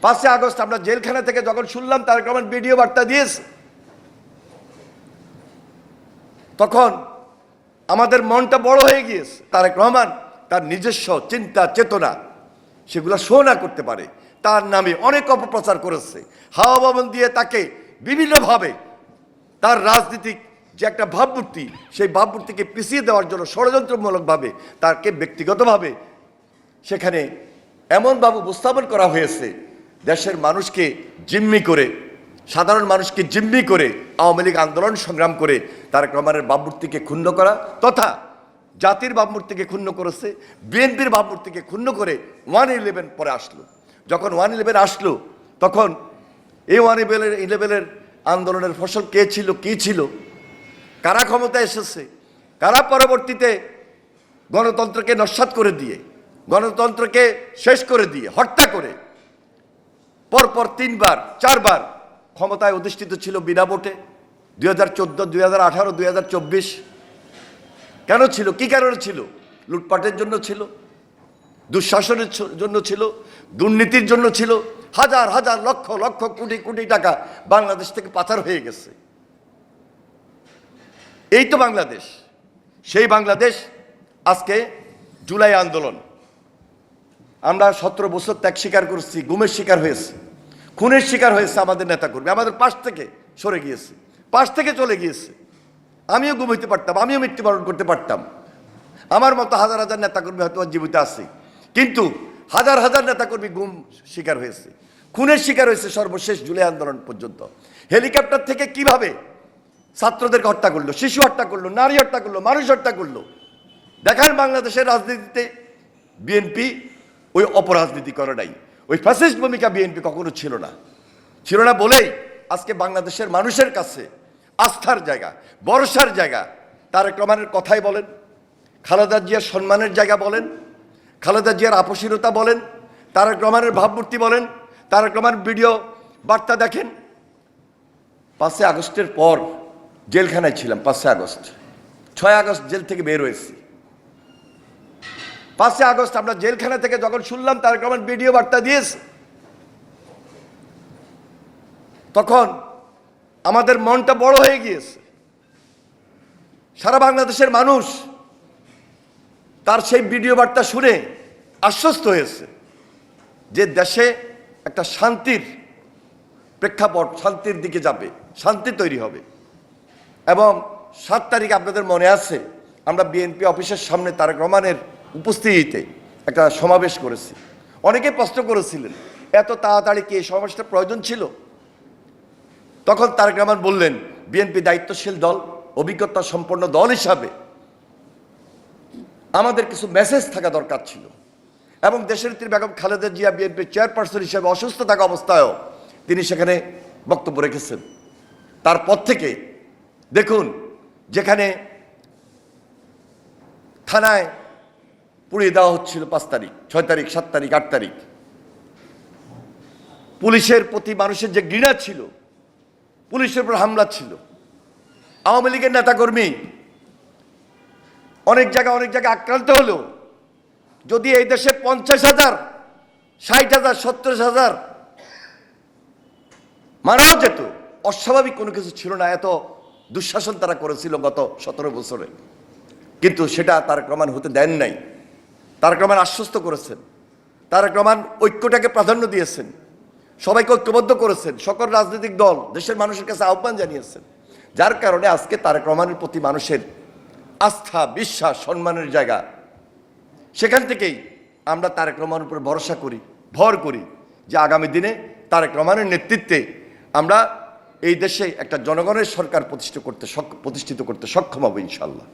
5 August আমরা জেলখানা থেকে যখন শুনলাম তারেক রহমান ভিডিও বার্তা দিয়েছে, তখন আমাদের মনটা বড় হয়ে গিয়েছে। তারেক রহমান তার নিজস্ব চিন্তা চেতনা সেগুলো শো না করতে পারে, তার নামে অনেক অপপ্রচার করেছে। হাওয়া ভবন দিয়ে তাকে বিভিন্নভাবে তার রাজনীতিক যে একটা ভাবমূর্তি, সেই ভাবমূর্তিকে পিছিয়ে দেওয়ার জন্য ষড়যন্ত্রমূলকভাবে তাকে ব্যক্তিগতভাবে সেখানে এমনভাবে উপস্থাপন করা হয়েছে, দেশের মানুষকে জিম্মি করে, সাধারণ মানুষকে জিম্মি করে আওয়ামী লীগ আন্দোলন সংগ্রাম করে তারেক রহমানের ভাবমূর্তিকে ক্ষুণ্ণ করা, তথা জাতির ভাবমূর্তিকে ক্ষুণ্ণ করেছে, বিএনপির ভাবমূর্তিকে ক্ষুণ্ণ করে 1/11 পরে আসলো। যখন 1/11 আসলো, তখন এই 1/11 আন্দোলনের ফসল কে ছিল, কী ছিল, কারা ক্ষমতায় এসেছে, কারা পরবর্তীতে গণতন্ত্রকে নস্যাৎ করে দিয়ে, গণতন্ত্রকে শেষ করে দিয়ে, হত্যা করে পরপর 3বার 4বার ক্ষমতায় অধিষ্ঠিত ছিল বিনা ভোটে। 2014, 2018, 2024 কেন ছিল? কি কারণে ছিল? লুটপাটের জন্য ছিল, দুঃশাসনের জন্য ছিল, দুর্নীতির জন্য ছিল। হাজার হাজার লক্ষ লক্ষ কোটি কোটি টাকা বাংলাদেশ থেকে পাচার হয়ে গেছে। এই তো বাংলাদেশ। সেই বাংলাদেশ আজকে জুলাই আন্দোলন, আমরা 17 বছর ত্যাগ স্বীকার করছি, গুমের শিকার হয়েছে, খুনের শিকার হয়েছে আমাদের নেতাকর্মী, আমাদের পাশ থেকে সরে গিয়েছে, পাশ থেকে চলে গিয়েছে। আমিও গুম হইতে পারতাম, আমিও মৃত্যুবরণ করতে পারতাম, আমার মতো হাজার হাজার নেতাকর্মী হয়তো জীবিত আছে, কিন্তু হাজার হাজার নেতাকর্মী গুম শিকার হয়েছে, খুনের শিকার হয়েছে। সর্বশেষ জুলাই আন্দোলন পর্যন্ত হেলিকপ্টার থেকে কিভাবে ছাত্রদেরকে হত্যা করলো, শিশু হত্যা করলো, নারী হত্যা করলো, মানুষ হত্যা করলো। দেখান বাংলাদেশের রাজনীতিতে বিএনপি ওই অপরাজনীতি করে নাই, ওই ফ্যাসিস্ট ভূমিকা বিএনপি কখনো ছিল না। ছিল না বলেই আজকে বাংলাদেশের মানুষের কাছে আস্থার জায়গা, ভরসার জায়গা তারেক রহমানের কথাই বলেন, খালেদা জিয়ার সম্মানের জায়গা বলেন, খালেদা জিয়ার আপসীনতা বলেন, তারেক রহমানের ভাবমূর্তি বলেন, তারেক রহমানের ভিডিও বার্তা দেখেন। 5 আগস্টের পর জেলখানায় ছিলাম। 5 আগস্ট, 6 আগস্ট জেল থেকে বের হয়েছি। 5 আগস্ট আমরা জেলখানা থেকে যখন শুনলাম তারেক রহমান ভিডিও বার্তা দিয়েছে, তখন আমাদের মনটা বড় হয়ে গিয়েছে। সারা বাংলাদেশের মানুষ তার সেই ভিডিও বার্তা শুনে আশ্বস্ত হয়েছে যে দেশে একটা শান্তির প্রেক্ষাপট, শান্তির দিকে যাবে, শান্তি তৈরি হবে। এবং 7 তারিখ আপনাদের মনে আছে, আমরা বিএনপি অফিসের সামনে তারেক রহমানের উপস্থিতিতে একটা সমাবেশ করেছি। অনেকে প্রশ্ন করেছিলেন এত তাড়াতাড়ি কি এই সমাবেশটা প্রয়োজন ছিল? তখন তারেক রহমান বললেন, বিএনপি দায়িত্বশীল দল, অভিজ্ঞতা সম্পন্ন দল হিসাবে আমাদের কিছু মেসেজ থাকা দরকার ছিল। এবং দেশনেত্রী বেগম খালেদা জিয়া বিএনপির চেয়ারপারসন হিসেবে অসুস্থ থাকা অবস্থায়ও তিনি সেখানে বক্তব্য রেখেছেন। তারপর থেকে দেখুন, যেখানে থানায় পুড়িয়ে দেওয়া হচ্ছিল 5 তারিখ, 6 তারিখ, 7 তারিখ, 8 তারিখ, পুলিশের প্রতি মানুষের যে ঘৃণা ছিল, পুলিশের উপর হামলা ছিল, আওয়ামী লীগের নেতাকর্মী অনেক জায়গায় আক্রান্ত হলো। যদি এই দেশে 50,000, 60,000, 70,000 মারাও যেত, অস্বাভাবিক কোনো কিছু ছিল না। এত দুঃশাসন তারা করেছিল গত 17 বছরে, কিন্তু সেটা তারেক রহমান হতে দেন নাই। তারেক রহমান আশ্বস্ত করেছেন, তারেক রহমান ঐক্যটাকে প্রাধান্য দিয়েছেন, সবাইকে ঐক্যবদ্ধ করেছেন, সকল রাজনৈতিক দল দেশের মানুষের কাছে আহ্বান জানিয়েছেন। যার কারণে আজকে তারেক রহমানের প্রতি মানুষের আস্থা, বিশ্বাস, সম্মানের জায়গা। সেখান থেকেই আমরা তারেক রহমানের উপর ভরসা করি, ভর করি যে আগামী দিনে তারেক রহমানের নেতৃত্বে আমরা এই দেশে একটা জনগণের সরকার প্রতিষ্ঠিত করতে সক্ষম হব ইনশাআল্লাহ।